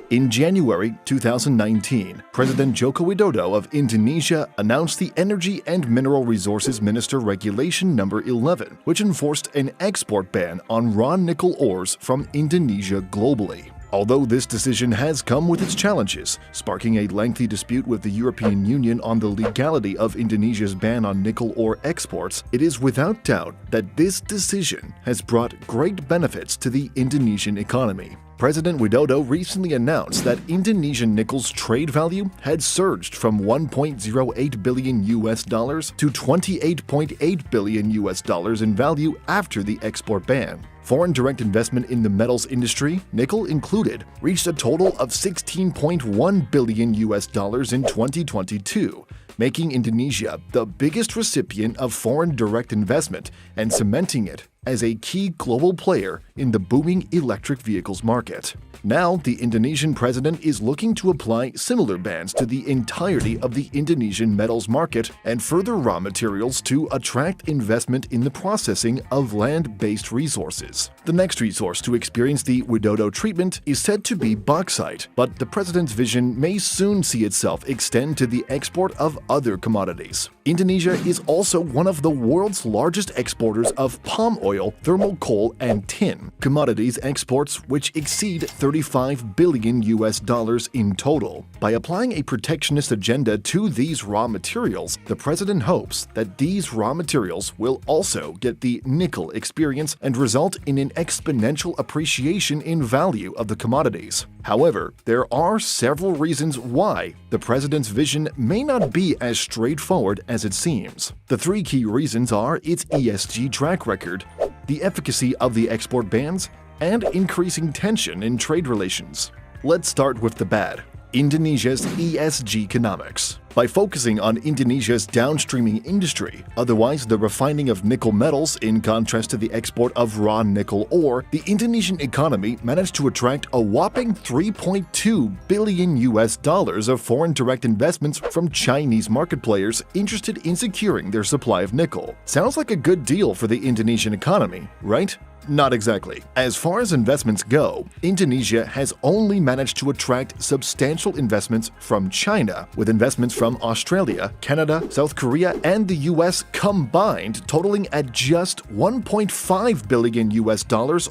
In January 2019, President Joko Widodo of Indonesia announced the Energy and Mineral Resources Minister Regulation No. 11, which enforced an export ban on raw nickel ores from Indonesia globally. Although this decision has come with its challenges, sparking a lengthy dispute with the European Union on the legality of Indonesia's ban on nickel ore exports, it is without doubt that this decision has brought great benefits to the Indonesian economy. President Widodo recently announced that Indonesian nickel's trade value had surged from $1.08 billion to $28.8 billion in value after the export ban. Foreign direct investment in the metals industry, nickel included, reached a total of $16.1 billion in 2022, making Indonesia the biggest recipient of foreign direct investment and cementing it as a key global player in the booming electric vehicles market. Now, the Indonesian president is looking to apply similar bans to the entirety of the Indonesian metals market and further raw materials to attract investment in the processing of land-based resources. The next resource to experience the Widodo treatment is said to be bauxite, but the president's vision may soon see itself extend to the export of other commodities. Indonesia is also one of the world's largest exporters of palm oil, thermal coal, and tin, commodities exports which exceed $35 billion in total. By applying a protectionist agenda to these raw materials, the president hopes that these raw materials will also get the nickel experience and result in an exponential appreciation in value of the commodities. However, there are several reasons why the president's vision may not be as straightforward as it seems. The three key reasons are its ESG track record, the efficacy of the export bans, and increasing tension in trade relations. Let's start with the bad. Indonesia's ESG economics. By focusing on Indonesia's downstreaming industry, otherwise the refining of nickel metals in contrast to the export of raw nickel ore, the Indonesian economy managed to attract a whopping $3.2 billion of foreign direct investments from Chinese market players interested in securing their supply of nickel. Sounds like a good deal for the Indonesian economy, right? Not exactly. As far as investments go, Indonesia has only managed to attract substantial investments from China, with investments from Australia, Canada, South Korea, and the US combined totaling at just $1.5 billion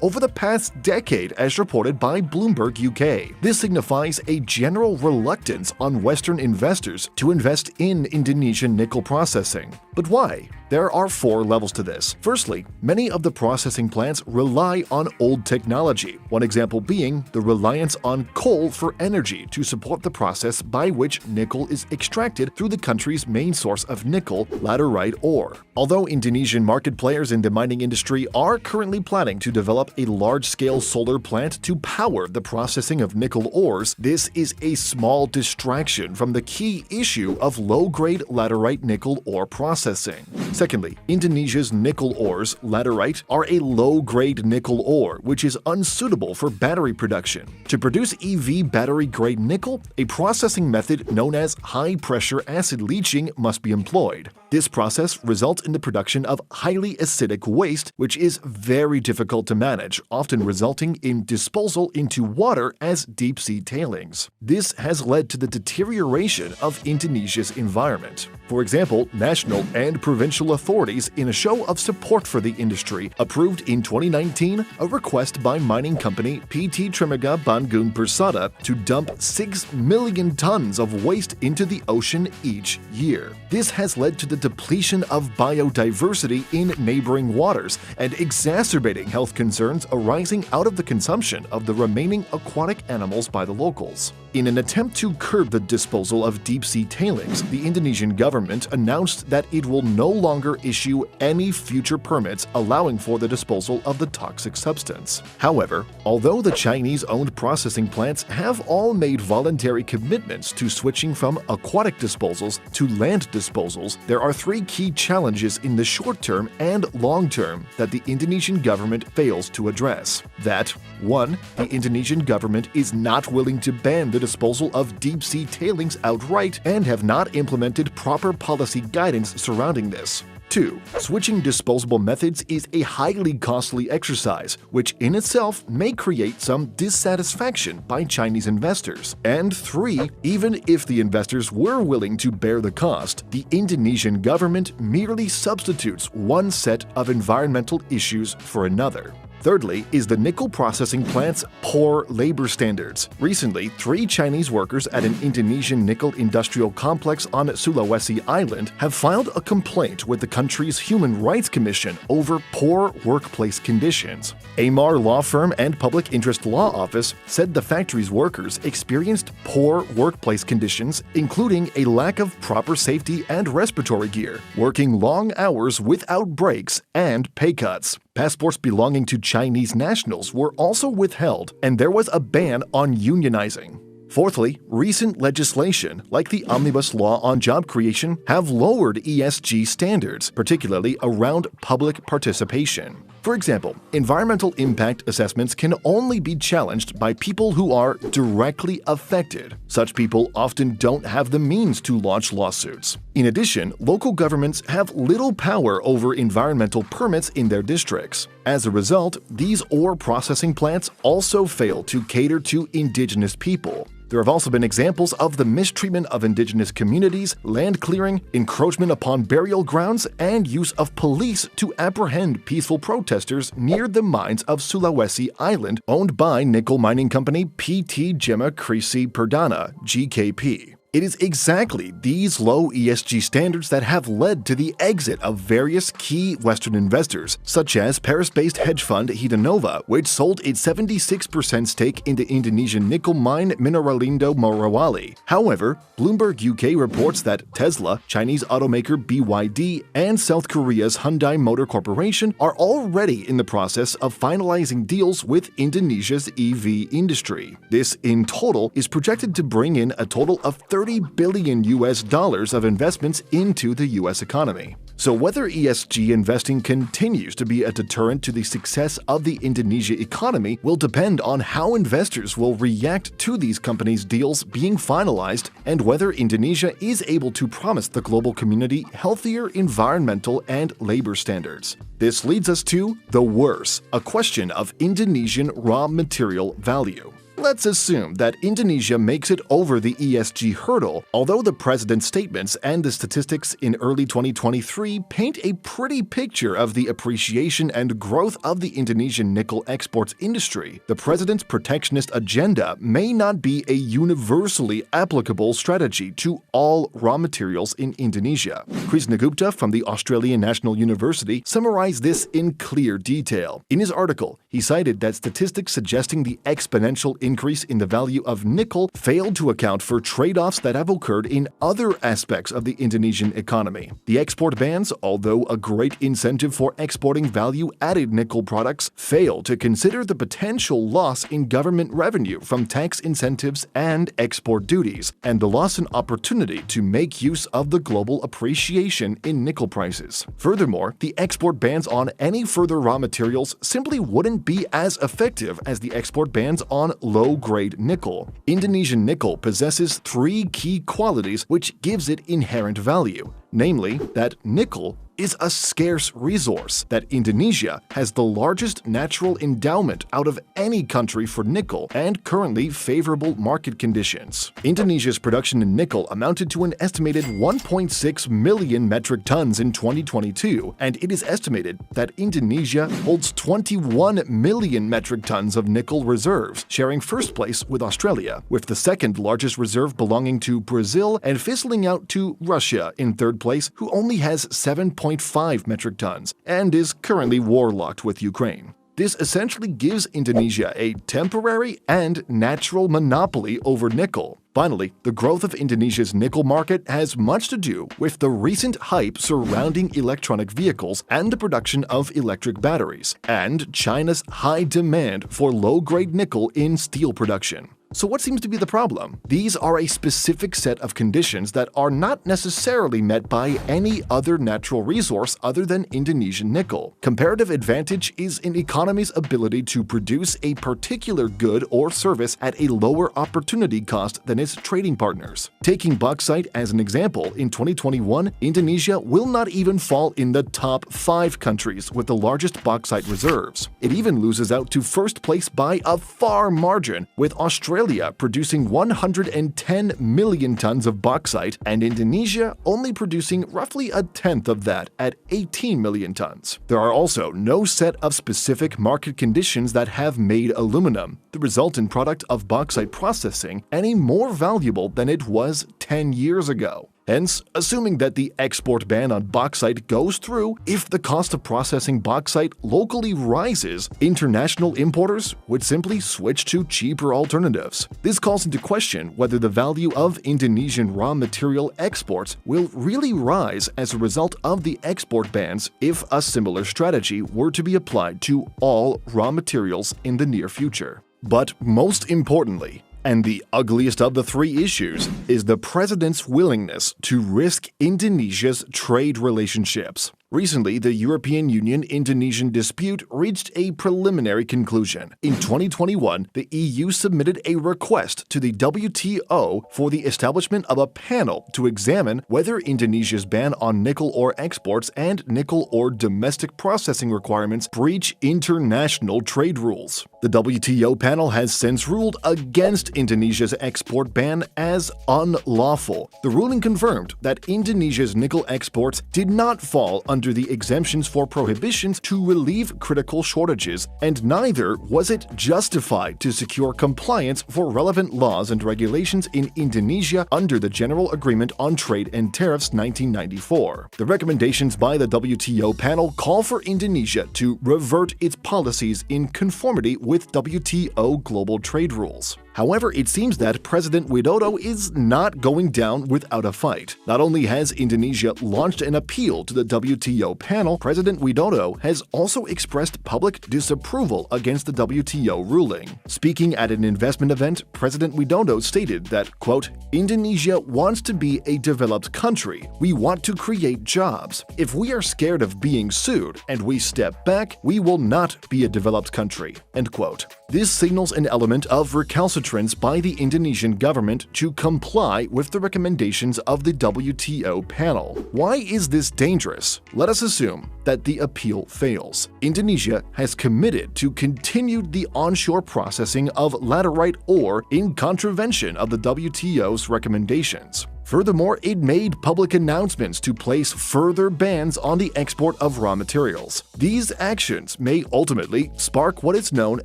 over the past decade, as reported by Bloomberg UK. This signifies a general reluctance on Western investors to invest in Indonesian nickel processing. But why? There are four levels to this. Firstly, many of the processing plants rely on old technology, one example being the reliance on coal for energy to support the process by which nickel is extracted through the country's main source of nickel, laterite ore. Although Indonesian market players in the mining industry are currently planning to develop a large-scale solar plant to power the processing of nickel ores, this is a small distraction from the key issue of low-grade laterite nickel ore processing. Secondly, Indonesia's nickel ores, laterite, are a low-grade nickel ore which is unsuitable for battery production. To produce EV battery-grade nickel, a processing method known as high-pressure acid leaching must be employed. This process results in the production of highly acidic waste, which is very difficult to manage, often resulting in disposal into water as deep-sea tailings. This has led to the deterioration of Indonesia's environment. For example, national and provincial authorities, in a show of support for the industry, approved in 2019 a request by mining company PT Tremaga Bandung Persada to dump 6 million tons of waste into the ocean each year. This has led to the depletion of biodiversity in neighboring waters and exacerbating health concerns arising out of the consumption of the remaining aquatic animals by the locals. In an attempt to curb the disposal of deep-sea tailings, the Indonesian government announced that it will no longer issue any future permits allowing for the disposal of the toxic substance. However, although the Chinese-owned processing plants have all made voluntary commitments to switching from aquatic disposals to land disposals, there are three key challenges in the short term and long term that the Indonesian government fails to address. That, 1. The Indonesian government is not willing to ban the disposal of deep-sea tailings outright and have not implemented proper policy guidance surrounding this. 2. Switching disposable methods is a highly costly exercise, which in itself may create some dissatisfaction by Chinese investors. And 3. Even if the investors were willing to bear the cost, the Indonesian government merely substitutes one set of environmental issues for another. Thirdly is the nickel processing plant's poor labor standards. Recently, 3 Chinese workers at an Indonesian nickel industrial complex on Sulawesi Island have filed a complaint with the country's Human Rights Commission over poor workplace conditions. Amar Law Firm and Public Interest Law Office said the factory's workers experienced poor workplace conditions, including a lack of proper safety and respiratory gear, working long hours without breaks, and pay cuts. Passports belonging to Chinese nationals were also withheld, and there was a ban on unionizing. Fourthly, recent legislation, like the Omnibus Law on Job Creation, have lowered ESG standards, particularly around public participation. For example, environmental impact assessments can only be challenged by people who are directly affected. Such people often don't have the means to launch lawsuits. In addition, local governments have little power over environmental permits in their districts. As a result, these ore processing plants also fail to cater to indigenous people. There have also been examples of the mistreatment of indigenous communities, land clearing, encroachment upon burial grounds, and use of police to apprehend peaceful protesters near the mines of Sulawesi Island, owned by nickel mining company PT Gema Krisi Perdana, GKP. It is exactly these low ESG standards that have led to the exit of various key Western investors, such as Paris-based hedge fund Hidanova, which sold its 76% stake in the Indonesian nickel mine Mineralindo Morowali. However, Bloomberg UK reports that Tesla, Chinese automaker BYD, and South Korea's Hyundai Motor Corporation are already in the process of finalizing deals with Indonesia's EV industry. This, in total, is projected to bring in a total of $30 billion of investments into the US economy. So whether ESG investing continues to be a deterrent to the success of the Indonesia economy will depend on how investors will react to these companies' deals being finalized and whether Indonesia is able to promise the global community healthier environmental and labor standards. This leads us to the worst, a question of Indonesian raw material value. Let's assume that Indonesia makes it over the ESG hurdle, although the president's statements and the statistics in early 2023 paint a pretty picture of the appreciation and growth of the Indonesian nickel exports industry. The president's protectionist agenda may not be a universally applicable strategy to all raw materials in Indonesia. Krishna Gupta from the Australian National University summarized this in clear detail. In his article, he cited that statistics suggesting the exponential increase in the value of nickel failed to account for trade-offs that have occurred in other aspects of the Indonesian economy. The export bans, although a great incentive for exporting value-added nickel products, fail to consider the potential loss in government revenue from tax incentives and export duties, and the loss in opportunity to make use of the global appreciation in nickel prices. Furthermore, the export bans on any further raw materials simply wouldn't be as effective as the export bans on low-grade nickel. Indonesian nickel possesses 3 key qualities which gives it inherent value, namely that nickel is a scarce resource, that Indonesia has the largest natural endowment out of any country for nickel, and currently favorable market conditions. Indonesia's production in nickel amounted to an estimated 1.6 million metric tons in 2022, and it is estimated that Indonesia holds 21 million metric tons of nickel reserves, sharing first place with Australia, with the second largest reserve belonging to Brazil and fizzling out to Russia in third place, who only has 7.5 metric tons and is currently war-locked with Ukraine. This essentially gives Indonesia a temporary and natural monopoly over nickel. Finally, the growth of Indonesia's nickel market has much to do with the recent hype surrounding electronic vehicles and the production of electric batteries, and China's high demand for low-grade nickel in steel production. So what seems to be the problem? These are a specific set of conditions that are not necessarily met by any other natural resource other than Indonesian nickel. Comparative advantage is an economy's ability to produce a particular good or service at a lower opportunity cost than its trading partners. Taking bauxite as an example, in 2021, Indonesia will not even fall in the top 5 countries with the largest bauxite reserves. It even loses out to first place by a far margin, with Australia producing 110 million tons of bauxite and Indonesia only producing roughly a tenth of that at 18 million tons. There are also no set of specific market conditions that have made aluminum, the resultant product of bauxite processing, any more valuable than it was 10 years ago. Hence, assuming that the export ban on bauxite goes through, if the cost of processing bauxite locally rises, international importers would simply switch to cheaper alternatives. This calls into question whether the value of Indonesian raw material exports will really rise as a result of the export bans if a similar strategy were to be applied to all raw materials in the near future. But most importantly, and the ugliest of the 3 issues, is the president's willingness to risk Indonesia's trade relationships. Recently, the European Union-Indonesian dispute reached a preliminary conclusion. In 2021, the EU submitted a request to the WTO for the establishment of a panel to examine whether Indonesia's ban on nickel ore exports and nickel ore domestic processing requirements breach international trade rules. The WTO panel has since ruled against Indonesia's export ban as unlawful. The ruling confirmed that Indonesia's nickel exports did not fall under the exemptions for prohibitions to relieve critical shortages, and neither was it justified to secure compliance for relevant laws and regulations in Indonesia under the General Agreement on Trade and Tariffs 1994. The recommendations by the WTO panel call for Indonesia to revert its policies in conformity with WTO global trade rules. However, it seems that President Widodo is not going down without a fight. Not only has Indonesia launched an appeal to the WTO panel, President Widodo has also expressed public disapproval against the WTO ruling. Speaking at an investment event, President Widodo stated that, quote, "Indonesia wants to be a developed country. We want to create jobs. If we are scared of being sued and we step back, we will not be a developed country," end quote. This signals an element of recalcitrance by the Indonesian government to comply with the recommendations of the WTO panel. Why is this dangerous? Let us assume that the appeal fails. Indonesia has committed to continue the onshore processing of laterite ore in contravention of the WTO's recommendations. Furthermore, it made public announcements to place further bans on the export of raw materials. These actions may ultimately spark what is known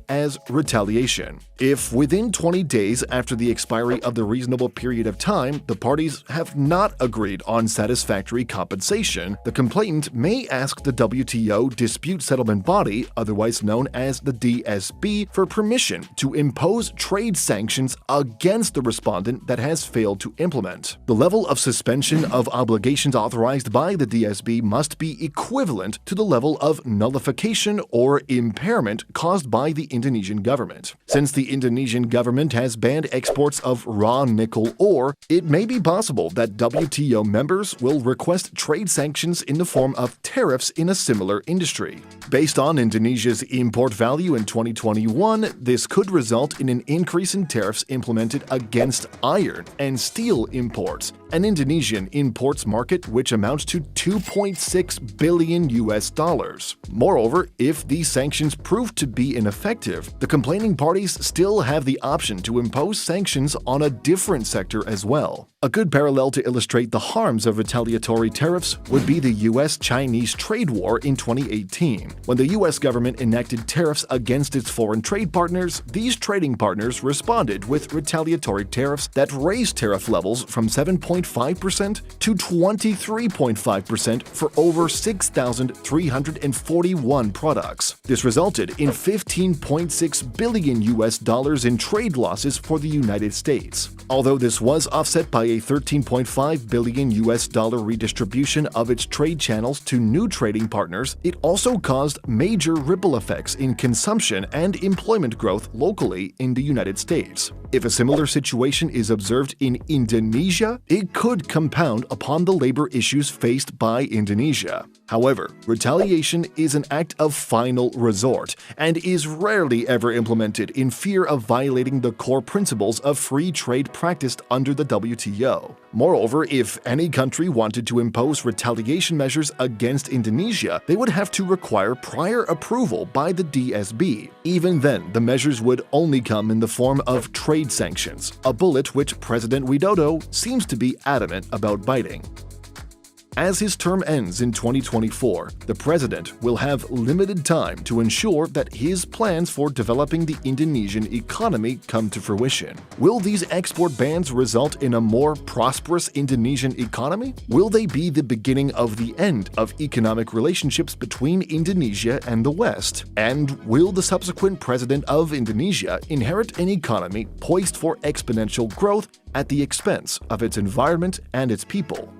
as retaliation. If within 20 days after the expiry of the reasonable period of time, the parties have not agreed on satisfactory compensation, the complainant may ask the WTO dispute settlement body, otherwise known as the DSB, for permission to impose trade sanctions against the respondent that has failed to implement. The level of suspension of obligations authorized by the DSB must be equivalent to the level of nullification or impairment caused by the Indonesian government. Since the Indonesian government has banned exports of raw nickel ore, it may be possible that WTO members will request trade sanctions in the form of tariffs in a similar industry. Based on Indonesia's import value in 2021, this could result in an increase in tariffs implemented against iron and steel imports, an Indonesian imports market which amounts to $2.6 billion. Moreover, if these sanctions prove to be ineffective, the complaining parties still have the option to impose sanctions on a different sector as well. A good parallel to illustrate the harms of retaliatory tariffs would be the US-Chinese trade war in 2018. When the US government enacted tariffs against its foreign trade partners, these trading partners responded with retaliatory tariffs that raised tariff levels from 7.5% to 23.5% for over 6,341 products. This resulted in $15.6 billion in trade losses for the United States. Although this was offset by a $13.5 billion redistribution of its trade channels to new trading partners, it also caused major ripple effects in consumption and employment growth locally in the United States. If a similar situation is observed in Indonesia, it could compound upon the labor issues faced by Indonesia. However, retaliation is an act of final resort and is rarely ever implemented in fear of violating the core principles of free trade practiced under the WTO. Moreover, if any country wanted to impose retaliation measures against Indonesia, they would have to require prior approval by the DSB. Even then, the measures would only come in the form of trade sanctions, a bullet which President Widodo seems to be adamant about biting. As his term ends in 2024, the president will have limited time to ensure that his plans for developing the Indonesian economy come to fruition. Will these export bans result in a more prosperous Indonesian economy? Will they be the beginning of the end of economic relationships between Indonesia and the West? And will the subsequent president of Indonesia inherit an economy poised for exponential growth at the expense of its environment and its people?